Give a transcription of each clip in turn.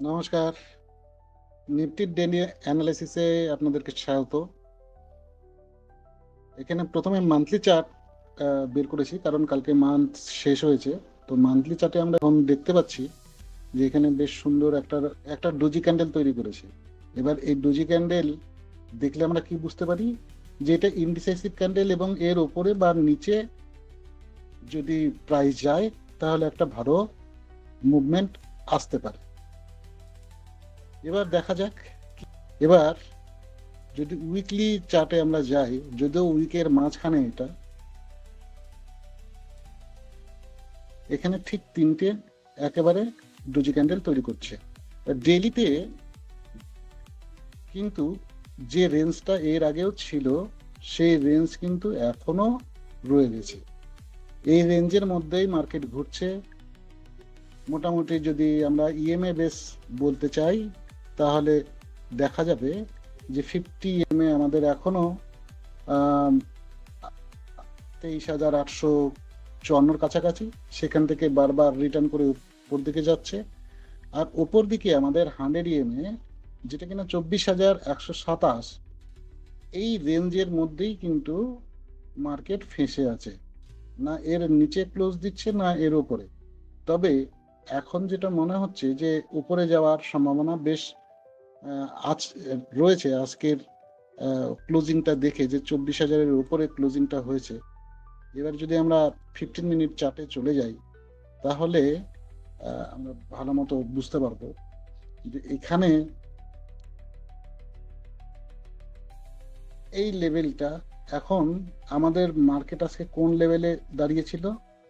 নমস্কার। নিফটির ডেইলি অ্যানালাইসিসে আপনাদেরকে স্বাগত। এখানে প্রথমে মান্থলি চার্ট বের করেছি, কারণ কালকে মান্থ শেষ হয়েছে। তো মান্থলি চার্টে আমরা এখন দেখতে পাচ্ছি যে এখানে বেশ সুন্দর একটা ডোজি ক্যান্ডেল তৈরি করেছে। এবার এই ডোজি ক্যান্ডেল দেখলে আমরা কি বুঝতে পারি যে এটা ইনডিসাইসিভ ক্যান্ডেল, এবং এর ওপরে বা নিচে যদি প্রাইস যায় তাহলে একটা ভালো মুভমেন্ট আসতে পারে। এবার দেখা যাক। এবার যদি উইকলি চার্টে আমরা যাই, যদিও উইকের মাঝখানে এটা, এখানে ঠিক তিনটে একেবারে ডোজি ক্যান্ডেল তৈরি করছে। ডেইলিতে কিন্তু যে রেঞ্জটা এর আগেও ছিল সেই রেঞ্জ কিন্তু এখনো রয়ে গেছে। এই রেঞ্জের মধ্যেই মার্কেট ঘুরছে। মোটামুটি যদি আমরা ইএমএ বেস বলতে চাই তাহলে দেখা যাবে যে 50 ইএমএ আমাদের এখনো 23,854 কাছাকাছি, সেখান থেকে বারবার রিটার্ন করে উপর দিকে যাচ্ছে। আর ওপর দিকে আমাদের 100 ইএমএ, যেটা কিনা 24,127, এই রেঞ্জের মধ্যেই কিন্তু মার্কেট ফেঁসে আছে। না এর নিচে ক্লোজ দিচ্ছে না এর উপরে। তবে এখন যেটা মনে হচ্ছে যে উপরে যাওয়ার সম্ভাবনা বেশ আজ রয়েছে। আজকের ক্লোজিংটা দেখে যে 24,000-এর উপরে ক্লোজিংটা হয়েছে। এবার যদি আমরা 15 মিনিট চার্টে চলে যাই তাহলে আমরা ভালো মতো বুঝতে পারবো যে এখানে এই লেভেলটা, এখন আমাদের মার্কেট আজকে কোন লেভেলে দাঁড়িয়েছিল,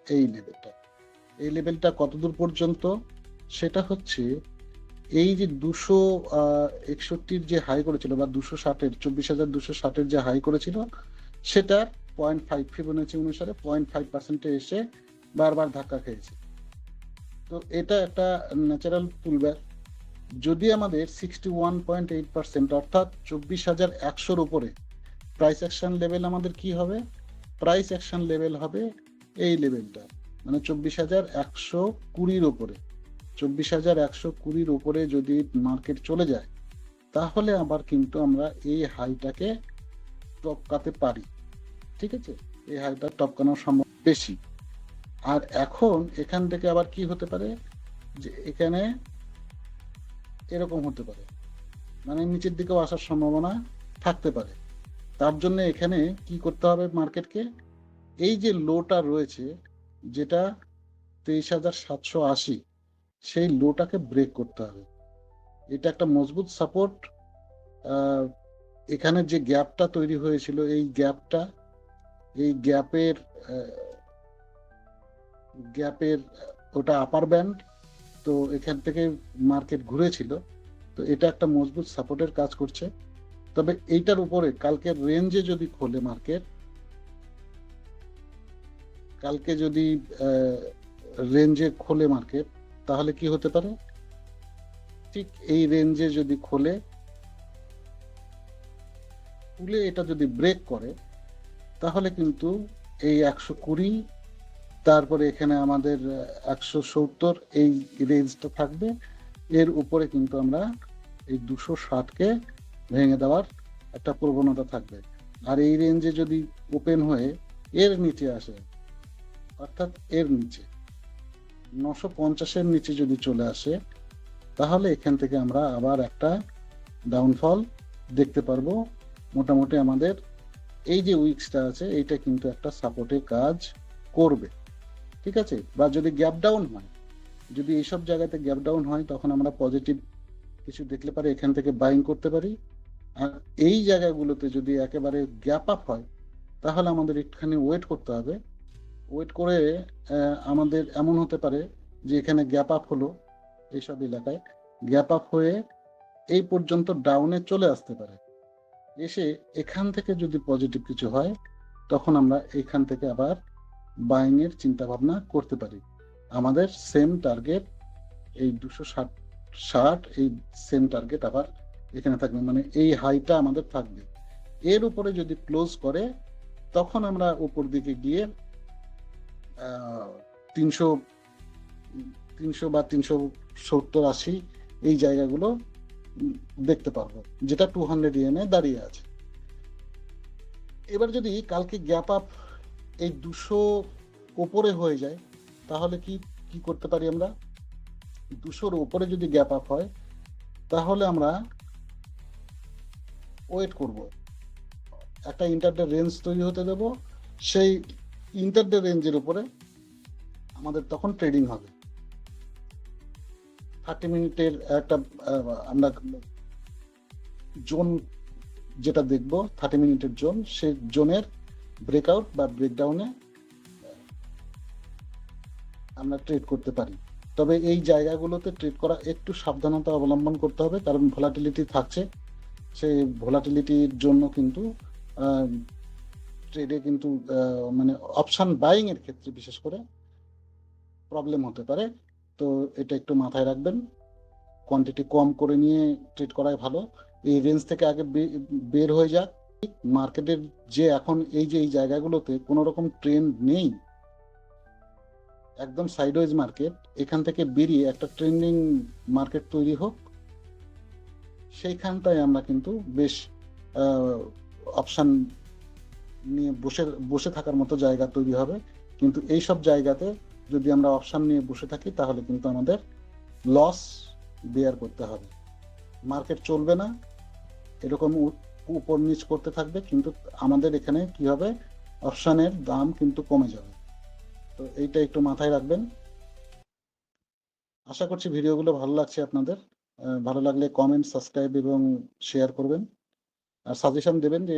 এই লেভেলটা কতদূর পর্যন্ত, সেটা হচ্ছে এই যে 261 যে হাই করেছিল বা 260-এর 24,260-এর যে হাই করেছিল, সেটার 0.5 ফিবোনাচি অনুসারে 0.5% এসে বারবার ধাক্কা খেয়েছে। তো এটা একটা ন্যাচারাল পুলব্যাক। যদি আমাদের 61.8% অর্থাৎ 24,100-র উপরে প্রাইস অ্যাকশন লেভেল আমাদের কি হবে, প্রাইস অ্যাকশন লেভেল হবে এই লেভেলটা, মানে 24,120-র উপরে। 24,120-র উপরে যদি মার্কেট চলে যায় তাহলে আবার কিন্তু আমরা এই হাইটাকে টপকাতে পারি। ঠিক আছে, এই হাইটা টপকানোর সম্ভাবনা বেশি। আর এখন এখান থেকে আবার কি হতে পারে, যে এখানে এরকম হতে পারে, মানে নিচের দিকেও আসার সম্ভাবনা থাকতে পারে। তার জন্য এখানে কি করতে হবে মার্কেটকে, এই যে লোটা রয়েছে যেটা 23,780, সেই লোটাকে ব্রেক করতে হবে। এটা একটা মজবুত সাপোর্ট। এখানে যে গ্যাপটা তৈরি হয়েছিল, এই গ্যাপের ওটা আপার ব্যান্ড। তো এখান থেকে মার্কেট ঘুরেছিল, তো এটা একটা মজবুত সাপোর্টের কাজ করছে। তবে এইটার উপরে কালকের রেঞ্জে যদি খোলে মার্কেট, কালকে যদি রেঞ্জে খোলে মার্কেট, তাহলে কি হতে পারে, ঠিক এই রেঞ্জে যদি খুলে এটা যদি ব্রেক করে তাহলে কিন্তু এই 120, তারপরে এখানে আমাদের 170, এই রেঞ্জটা থাকবে। এর উপরে কিন্তু আমরা এই 260-কে ভেঙে দেওয়ার একটা প্রবণতা থাকবে। আর এই রেঞ্জে যদি ওপেন হয়ে এর নিচে আসে, অর্থাৎ এর নিচে 950-এর নিচে যদি চলে আসে, তাহলে এখান থেকে আমরা আবার একটা ডাউনফল দেখতে পারবো। মোটামুটি আমাদের এই যে উইক্সটা আছে এইটা কিন্তু একটা সাপোর্টের কাজ করবে। ঠিক আছে, বা যদি গ্যাপ ডাউন হয়, যদি এইসব জায়গাতে গ্যাপ ডাউন হয়, তখন আমরা পজিটিভ কিছু দেখলে পারে এখান থেকে বাইং করতে পারি। আর এই জায়গাগুলোতে যদি একেবারে গ্যাপ আপ হয় তাহলে আমাদের একটুখানি ওয়েট করতে হবে। ওয়েট করে আমাদের এমন হতে পারে যে এখানে গ্যাপ আপ হলো, এইসব এলাকায় গ্যাপ আপ হয়ে এই পর্যন্ত ডাউনে চলে আসতে পারে। এসে এখান থেকে যদি পজিটিভ কিছু হয় তখন আমরা এখান থেকে আবার বাইং এর চিন্তা ভাবনা করতে পারি। আমাদের সেম টার্গেট এই 260, এই সেম টার্গেট আবার এখানে থাকবে, মানে এই হাইটা আমাদের থাকবে। এর উপরে যদি ক্লোজ করে তখন আমরা উপর দিকে গিয়ে 300 বা 370-80 এই জায়গাগুলো দেখতে পারবো, যেটা 200 EM দাঁড়িয়ে আছে। এবার যদি কালকে গ্যাপ আপ এই 200 ওপরে হয়ে যায়, তাহলে কি করতে পারি আমরা? 200-র উপরে যদি গ্যাপ আপ হয়, তাহলে আমরা ওয়েট করব, একটা ইন্টারডে রেঞ্জ তৈরি হতে দেব, সেই ইন্টারডে রেঞ্জের উপরে আমাদের তখন ট্রেডিং হবে। 30 মিনিটের একটা আমরা জোন যেটা দেখব, 30 মিনিটের জোন, সেই জোনের ব্রেকআউট বা ব্রেকডাউনে আমরা ট্রেড করতে পারি। তবে এই জায়গাগুলোতে ট্রেড করা একটু সাবধানতা অবলম্বন করতে হবে, কারণ ভোলাটিলিটি থাকছে। সেই ভোলাটিলিটির জন্য কিন্তু ট্রেডে কিন্তু মানে অপশন বাইং এর ক্ষেত্রে বিশেষ করে প্রবলেম হতে পারে। তো এটা একটু মাথায় রাখবেন, কোয়ান্টিটি কম করে নিয়ে ট্রেড করাই ভালো। এই রেঞ্জ থেকে আগে বের হয়ে যাক। মার্কেটের যে এখন এই জায়গাগুলোতে কোনো রকম ট্রেন্ড নেই, একদম সাইডওয়েজ মার্কেট, এখান থেকে বেরিয়ে একটা ট্রেন্ডিং মার্কেট তৈরি হোক, সেইখানটায় আমরা কিন্তু বেশ অপশান নিয়ে বসে থাকার মতো জায়গা তৈরি হবে। কিন্তু এই সব জায়গাতে যদি আমরা অপশান নিয়ে বসে থাকি, তাহলে কিন্তু আমাদের লস বেয়ার করতে হবে। মার্কেট চলবে না, এরকম উপর নিচ করতে থাকবে, কিন্তু আমাদের এখানে কি হবে, অপশানের দাম কিন্তু কমে যাবে। তো এইটা একটু মাথায় রাখবেন। আশা করছি ভিডিওগুলো ভালো লাগছে আপনাদের। ভালো লাগলে কমেন্ট, সাবস্ক্রাইব এবং শেয়ার করবেন, আর সাজেশন দেবেন যে